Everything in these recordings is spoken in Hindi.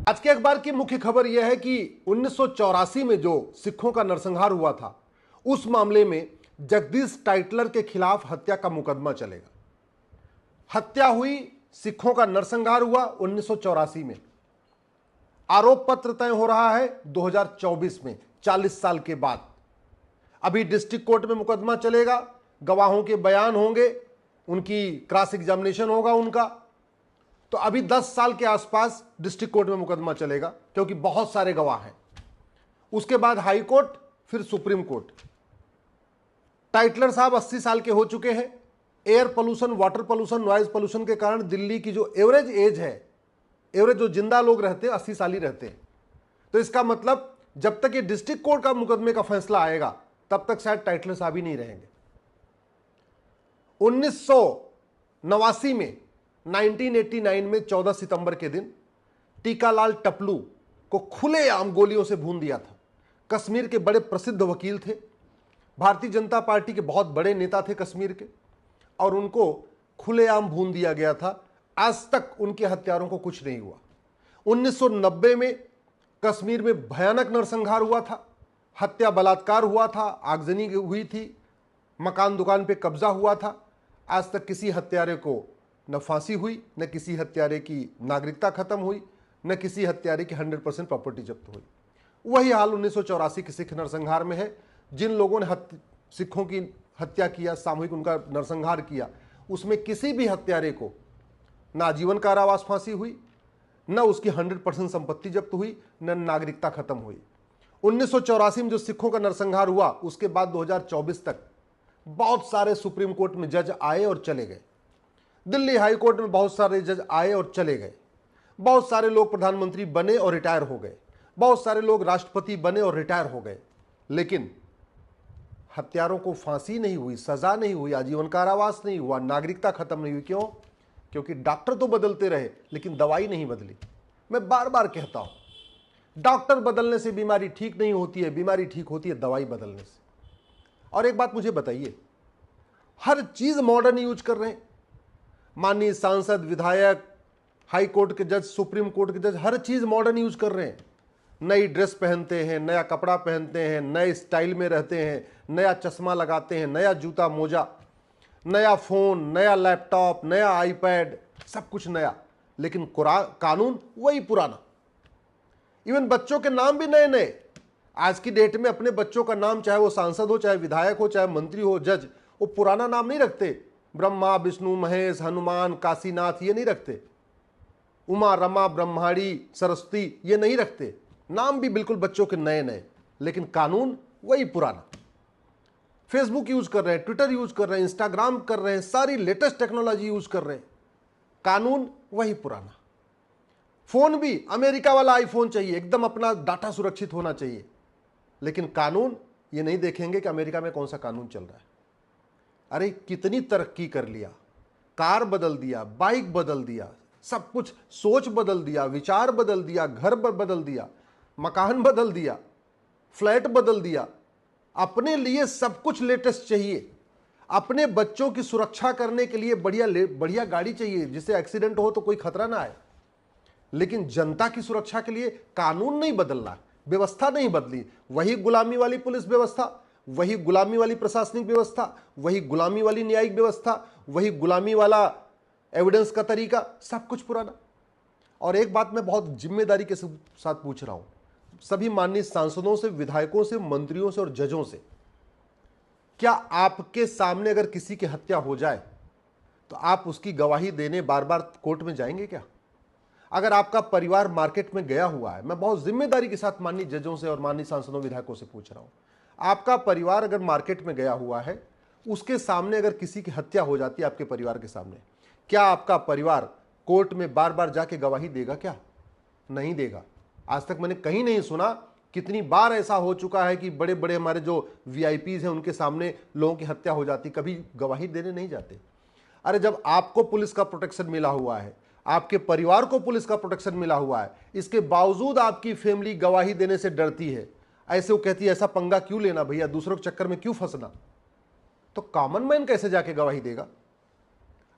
आज के अखबार की मुख्य खबर यह है कि 1984 में जो सिखों का नरसंहार हुआ था, उस मामले में जगदीश टाइटलर के खिलाफ हत्या का मुकदमा चलेगा। हत्या हुई, सिखों का नरसंहार हुआ 1984 में। आरोप पत्र तय हो रहा है 2024 में, 40 साल के बाद। अभी डिस्ट्रिक्ट कोर्ट में मुकदमा चलेगा, गवाहों के बयान होंगे, उनकी क्रॉस एग्जामिनेशन होगा उनका। तो अभी 10 साल के आसपास डिस्ट्रिक्ट कोर्ट में मुकदमा चलेगा, क्योंकि बहुत सारे गवाह हैं। उसके बाद हाई कोर्ट, फिर सुप्रीम कोर्ट। टाइटलर साहब 80 साल के हो चुके हैं। Air pollution, water pollution, noise pollution के कारण दिल्ली की जो एवरेज एज है, एवरेज जो जिंदा लोग रहते हैं 80 साल ही रहते हैं। तो इसका मतलब जब तक ये डिस्ट्रिक्ट कोर्ट का मुकदमे का फैसला आएगा, तब तक शायद टाइटलर साहब ही नहीं रहेंगे। 1989 में 1989 में 14 सितंबर के दिन टीकालाल टपलू को खुलेआम गोलियों से भून दिया था। कश्मीर के बड़े प्रसिद्ध वकील थे, भारतीय जनता पार्टी के बहुत बड़े नेता थे कश्मीर के, और उनको खुलेआम भून दिया गया था। आज तक उनके हत्यारों को कुछ नहीं हुआ। 1990 में कश्मीर में भयानक नरसंहार हुआ था, हत्या बलात्कार हुआ था, आगजनी हुई थी, मकान दुकान पे कब्जा हुआ था। आज तक किसी हत्यारे को न फांसी हुई, न किसी हत्यारे की नागरिकता खत्म हुई, न किसी हत्यारे की 100% प्रॉपर्टी जब्त हुई। वही हाल 1984 के सिख नरसंहार में है। जिन लोगों ने सिखों की हत्या किया, सामूहिक उनका नरसंहार किया, उसमें किसी भी हत्यारे को न आजीवन कारावास फांसी हुई, न उसकी 100% संपत्ति जब्त हुई, न नागरिकता खत्म हुई। 1984 में जो सिखों का नरसंहार हुआ, उसके बाद 2024 तक बहुत सारे सुप्रीम कोर्ट में जज आए और चले गए। दिल्ली हाई कोर्ट में बहुत सारे जज आए और चले गए। बहुत सारे लोग प्रधानमंत्री बने और रिटायर हो गए। बहुत सारे लोग राष्ट्रपति बने और रिटायर हो गए। लेकिन हत्यारों को फांसी नहीं हुई, सजा नहीं हुई, आजीवन कारावास नहीं हुआ, नागरिकता खत्म नहीं हुई। क्यों? क्योंकि डॉक्टर तो बदलते रहे, लेकिन दवाई नहीं बदली। मैं बार बार कहता हूं, डॉक्टर बदलने से बीमारी ठीक नहीं होती है, बीमारी ठीक होती है दवाई बदलने से। और एक बात मुझे बताइए, हर चीज मॉडर्न यूज कर रहे हैं। माननीय सांसद, विधायक, हाई कोर्ट के जज, सुप्रीम कोर्ट के जज, हर चीज मॉडर्न यूज कर रहे हैं। नई ड्रेस पहनते हैं, नया कपड़ा पहनते हैं, नए स्टाइल में रहते हैं, नया चश्मा लगाते हैं, नया जूता मोजा, नया फोन, नया लैपटॉप, नया आईपैड, सब कुछ नया। लेकिन कानून वही पुराना। इवन बच्चों के नाम भी नए नए। आज की डेट में अपने बच्चों का नाम, चाहे वो सांसद हो, चाहे विधायक हो, चाहे मंत्री हो, जज, वो पुराना नाम नहीं रखते। ब्रह्मा, विष्णु, महेश, हनुमान, काशीनाथ, ये नहीं रखते। उमा, रमा, ब्रह्माणी, सरस्वती, ये नहीं रखते। नाम भी बिल्कुल बच्चों के नए नए, लेकिन कानून वही पुराना। फेसबुक यूज कर रहे हैं, ट्विटर यूज कर रहे हैं, इंस्टाग्राम कर रहे हैं, सारी लेटेस्ट टेक्नोलॉजी यूज कर रहे हैं, कानून वही पुराना। फोन भी अमेरिका वाला आईफोन चाहिए, एकदम अपना डाटा सुरक्षित होना चाहिए। लेकिन कानून ये नहीं देखेंगे कि अमेरिका में कौन सा कानून चल रहा है। अरे कितनी तरक्की कर लिया, कार बदल दिया, बाइक बदल दिया, सब कुछ, सोच बदल दिया, विचार बदल दिया, घर बदल दिया, मकान बदल दिया, फ्लैट बदल दिया। अपने लिए सब कुछ लेटेस्ट चाहिए। अपने बच्चों की सुरक्षा करने के लिए बढ़िया गाड़ी चाहिए, जिससे एक्सीडेंट हो तो कोई खतरा ना आए। लेकिन जनता की सुरक्षा के लिए कानून नहीं बदलना, व्यवस्था नहीं बदली। वही गुलामी वाली पुलिस व्यवस्था, वही गुलामी वाली प्रशासनिक व्यवस्था, वही गुलामी वाली न्यायिक व्यवस्था, वही गुलामी वाला एविडेंस का तरीका, सब कुछ पुराना। और एक बात मैं बहुत जिम्मेदारी के साथ पूछ रहा हूं सभी माननीय सांसदों से, विधायकों से, मंत्रियों से और जजों से, क्या आपके सामने अगर किसी की हत्या हो जाए तो आप उसकी गवाही देने बार बार कोर्ट में जाएंगे क्या? अगर आपका परिवार मार्केट में गया हुआ है, मैं बहुत जिम्मेदारी के साथ माननीय जजों से और माननीय सांसदों, विधायकों से पूछ रहा हूं, आपका परिवार अगर मार्केट में गया हुआ है, उसके सामने अगर किसी की हत्या हो जाती है आपके परिवार के सामने, क्या आपका परिवार कोर्ट में बार बार जाके गवाही देगा क्या? नहीं देगा। आज तक मैंने कहीं नहीं सुना। कितनी बार ऐसा हो चुका है कि बड़े बड़े हमारे जो वीआईपीज हैं, उनके सामने लोगों की हत्या हो जाती, कभी गवाही देने नहीं जाते। अरे जब आपको पुलिस का प्रोटेक्शन मिला हुआ है, आपके परिवार को पुलिस का प्रोटेक्शन मिला हुआ है, इसके बावजूद आपकी फैमिली गवाही देने से डरती है, ऐसे वो कहती है ऐसा पंगा क्यों लेना भैया, दूसरों के चक्कर में क्यों फंसना। तो कॉमन मैन कैसे जाके गवाही देगा?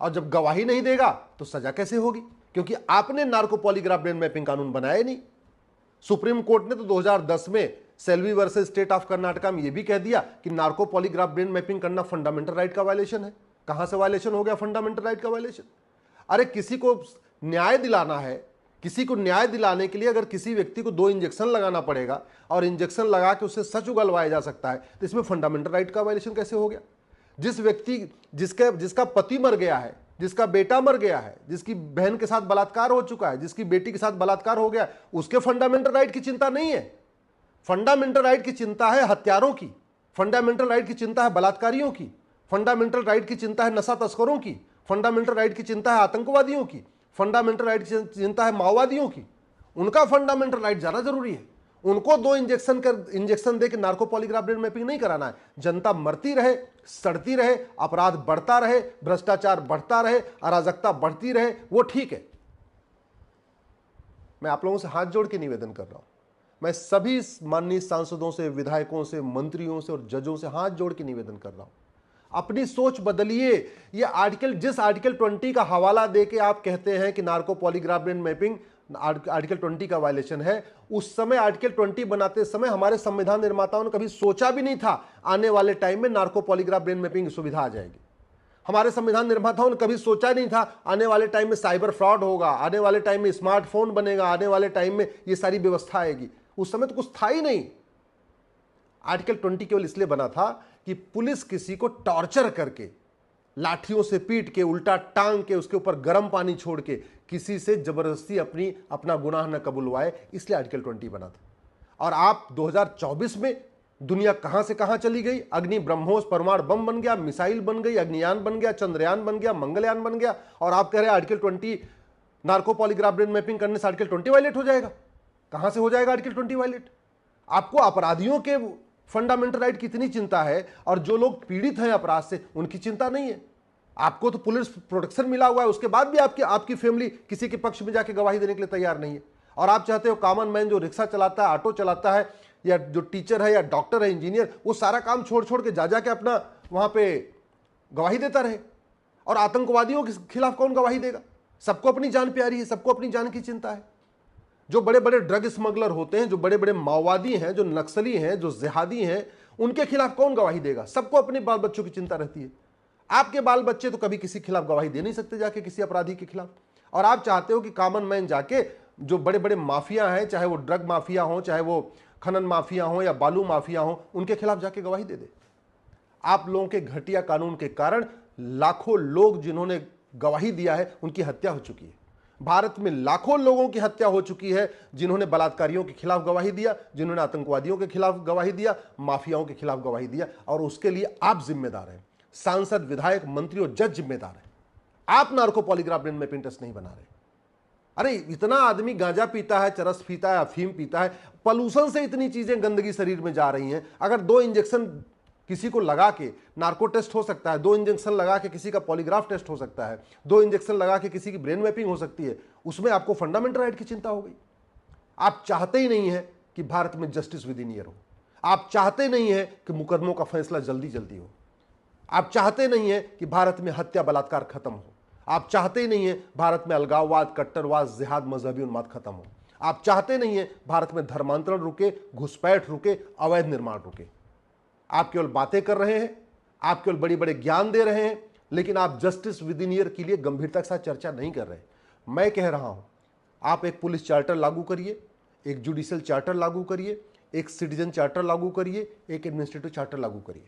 और जब गवाही नहीं देगा तो सजा कैसे होगी? क्योंकि आपने नार्को पॉलीग्राफ ब्रेन मैपिंग कानून बनाया ही नहीं। सुप्रीम कोर्ट ने तो 2010 में Selvi versus state of Karnataka में यह भी कह दिया कि नार्को पॉलीग्राफ ब्रेन मैपिंग करना फंडामेंटल राइट का वायलेशन है। कहां से वायलेशन हो गया फंडामेंटल राइट का वायलेशन? अरे किसी को न्याय दिलाना है, किसी को न्याय दिलाने के लिए अगर किसी व्यक्ति को 2 इंजेक्शन लगाना पड़ेगा और इंजेक्शन लगा के उससे सच उगलवाया जा सकता है, तो इसमें फंडामेंटल राइट का वायलेशन कैसे हो गया? जिस व्यक्ति जिसका पति मर गया है, जिसका बेटा मर गया है, जिसकी बहन के साथ बलात्कार हो चुका है, जिसकी बेटी के साथ बलात्कार हो गया, उसके फंडामेंटल राइट की चिंता नहीं है। फंडामेंटल राइट की चिंता है हत्यारों की, फंडामेंटल राइट की चिंता है बलात्कारियों की, फंडामेंटल राइट की चिंता है नशा तस्करों की, फंडामेंटल राइट की चिंता है आतंकवादियों की, फंडामेंटल राइट की चिंता है माओवादियों की। उनका फंडामेंटल राइट ज्यादा जरूरी है। उनको 2 इंजेक्शन दे के नार्को पॉलीग्राफ ब्रेन मैपिंग नहीं कराना है। जनता मरती रहे, सड़ती रहे, अपराध बढ़ता रहे, भ्रष्टाचार बढ़ता रहे, अराजकता बढ़ती रहे, वो ठीक है। मैं आप लोगों से हाथ जोड़ के निवेदन कर रहा हूं, मैं सभी माननीय सांसदों से, विधायकों से, मंत्रियों से और जजों से हाथ जोड़ के निवेदन कर रहा हूं, अपनी सोच बदलिए। ये जिस आर्टिकल 20 का हवाला देके आप कहते हैं कि narco polygraph brain mapping article 20 का वायलेशन है, उस समय आर्टिकल 20 बनाते समय हमारे संविधान निर्माताओं ने कभी सोचा भी नहीं था आने वाले टाइम में नार्को पॉलीग्राफ ब्रेन मैपिंग की सुविधा आ जाएगी। हमारे संविधान निर्माताओं ने कभी सोचा नहीं था आने वाले टाइम में साइबर फ्रॉड होगा, आने वाले टाइम में स्मार्टफोन बनेगा, आने वाले टाइम में ये सारी व्यवस्था आएगी। उस समय तो कुछ था ही नहीं। आर्टिकल 20 केवल इसलिए बना था कि पुलिस किसी को टॉर्चर करके, लाठियों से पीट के, उल्टा टांग के, उसके ऊपर गर्म पानी छोड़ के किसी से जबरदस्ती अपना गुनाह न कबुलवाए, इसलिए आर्टिकल 20 बना था। और आप 2024 में दुनिया कहां से कहां चली गई। अग्नि ब्रह्मोस परमाणु बम बन गया, मिसाइल बन गई, अग्नियान बन गया, चंद्रयान बन गया, मंगलयान बन गया, और आप कह रहे हैं article 20 narco polygraph brain mapping करने से आर्टिकल 20 वायलेट हो जाएगा। कहां से हो जाएगा आर्टिकल 20 वायलेट? आपको अपराधियों के फंडामेंटल राइट की इतनी चिंता है और जो लोग पीड़ित हैं अपराध से उनकी चिंता नहीं है। आपको तो पुलिस प्रोटेक्शन मिला हुआ है, उसके बाद भी आपकी फैमिली किसी के पक्ष में जाके गवाही देने के लिए तैयार नहीं है। और आप चाहते हो कॉमन मैन जो रिक्शा चलाता है, ऑटो चलाता है, या जो टीचर है या डॉक्टर है, इंजीनियर, वो सारा काम छोड़ छोड़ के जा के अपना वहां पे गवाही देता रहे। और आतंकवादियों के खिलाफ कौन गवाही देगा? सबको अपनी जान प्यारी है, सबको अपनी जान की चिंता है। जो बड़े बड़े ड्रग स्मगलर होते हैं, जो बड़े बड़े माओवादी हैं, जो नक्सली हैं, जो जिहादी हैं, उनके खिलाफ कौन गवाही देगा? सबको अपने बाल बच्चों की चिंता रहती है। आपके बाल बच्चे तो कभी किसी के खिलाफ गवाही दे नहीं सकते जाके किसी अपराधी के खिलाफ। और आप चाहते हो कि कॉमन मैन जाके जो बड़े बड़े माफिया हैं, चाहे वो ड्रग माफिया हो, चाहे वो खनन माफिया हो या बालू माफिया हो, उनके खिलाफ जाके गवाही दे दे। आप लोगों के घटिया कानून के कारण लाखों लोग जिन्होंने गवाही दिया है उनकी हत्या हो चुकी है। भारत में लाखों लोगों की हत्या हो चुकी है जिन्होंने बलात्कारियों के खिलाफ गवाही दिया, जिन्होंने आतंकवादियों के खिलाफ गवाही दिया, माफियाओं के खिलाफ गवाही दिया, और उसके लिए आप जिम्मेदार हैं। सांसद, विधायक, मंत्री और जज जिम्मेदार हैं। आप narco polygraph brain mapping test नहीं बना रहे। अरे इतना आदमी गांजा पीता है, चरस पीता है, अफीम पीता है, पॉल्यूशन से इतनी चीजें गंदगी शरीर में जा रही हैं। अगर 2 इंजेक्शन किसी को लगा के नार्को टेस्ट हो सकता है, 2 इंजेक्शन लगा के किसी का पॉलीग्राफ टेस्ट हो सकता है, 2 इंजेक्शन लगा के किसी की ब्रेन मैपिंग हो सकती है, उसमें आपको फंडामेंटल राइट की चिंता हो गई। आप चाहते ही नहीं है कि भारत में जस्टिस विद इन ईयर हो। आप चाहते नहीं है कि मुकदमों का फैसला जल्दी जल्दी हो। आप चाहते नहीं है कि भारत में हत्या बलात्कार खत्म हो। आप चाहते ही नहीं है भारत में अलगाववाद, कट्टरवाद, जिहाद, मजहबी उन्माद खत्म हो। आप चाहते नहीं है भारत में धर्मांतरण रुके, घुसपैठ रुके, अवैध निर्माण रुके। आप केवल बातें कर रहे हैं, आप केवल बड़ी बड़े ज्ञान दे रहे हैं, लेकिन आप जस्टिस विद इन ईयर के लिए गंभीरता के साथ चर्चा नहीं कर रहे। मैं कह रहा हूं, आप एक पुलिस चार्टर लागू करिए, एक जुडिशियल चार्टर लागू करिए, एक सिटीजन चार्टर लागू करिए, एक एडमिनिस्ट्रेटिव चार्टर लागू करिए।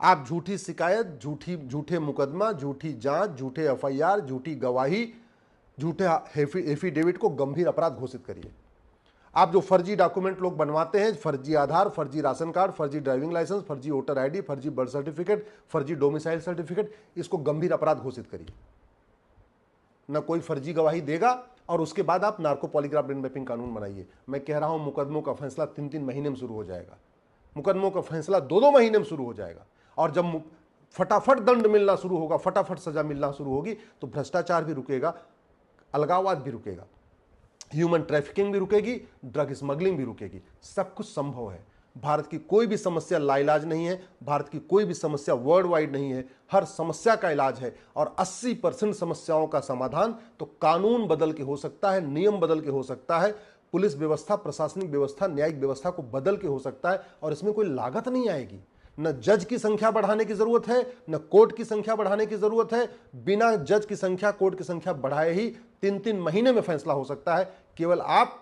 आप झूठी शिकायत, झूठे मुकदमा, झूठी जांच, झूठे एफआईआर, झूठी गवाही, झूठे एफिडेविट को गंभीर अपराध घोषित करिए। आप जो फर्जी डॉक्यूमेंट लोग बनवाते हैं, फर्जी आधार, फर्जी राशन कार्ड, फर्जी ड्राइविंग लाइसेंस, फर्जी वोटर आईडी, फर्जी बर्थ सर्टिफिकेट, फर्जी डोमिसाइल सर्टिफिकेट, इसको गंभीर अपराध घोषित करिए। न कोई फर्जी गवाही देगा, और उसके बाद आप नार्को पॉलीग्राफ ब्रेन मैपिंग कानून बनाइए। मैं कह रहा हूं मुकदमों का फैसला 3-3 महीने में शुरू हो जाएगा, मुकदमों का फैसला 2-2 महीने में शुरू हो जाएगा। और जब फटाफट दंड मिलना शुरू होगा, फटाफट सजा मिलना शुरू होगी, तो भ्रष्टाचार भी रुकेगा, अलगाववाद भी रुकेगा, ह्यूमन ट्रैफिकिंग भी रुकेगी, ड्रग स्मगलिंग भी रुकेगी। सब कुछ संभव है। भारत की कोई भी समस्या लाइलाज नहीं है, भारत की कोई भी समस्या वर्ल्ड वाइड नहीं है, हर समस्या का इलाज है। और 80% समस्याओं का समाधान तो कानून बदल के हो सकता है, नियम बदल के हो सकता है, पुलिस व्यवस्था, प्रशासनिक व्यवस्था, न्यायिक व्यवस्था को बदल के हो सकता है। और इसमें कोई लागत नहीं आएगी। न जज की संख्या बढ़ाने की जरूरत है, न कोर्ट की संख्या बढ़ाने की जरूरत है। बिना जज की संख्या, कोर्ट की संख्या बढ़ाए ही 3-3 महीने में फैसला हो सकता है। केवल आप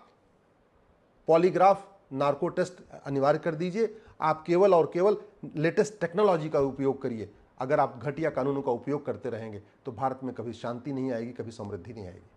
पॉलीग्राफ, नार्को टेस्ट अनिवार्य कर दीजिए। आप केवल और केवल लेटेस्ट टेक्नोलॉजी का उपयोग करिए। अगर आप घटिया कानूनों का उपयोग करते रहेंगे तो भारत में कभी शांति नहीं आएगी, कभी समृद्धि नहीं आएगी।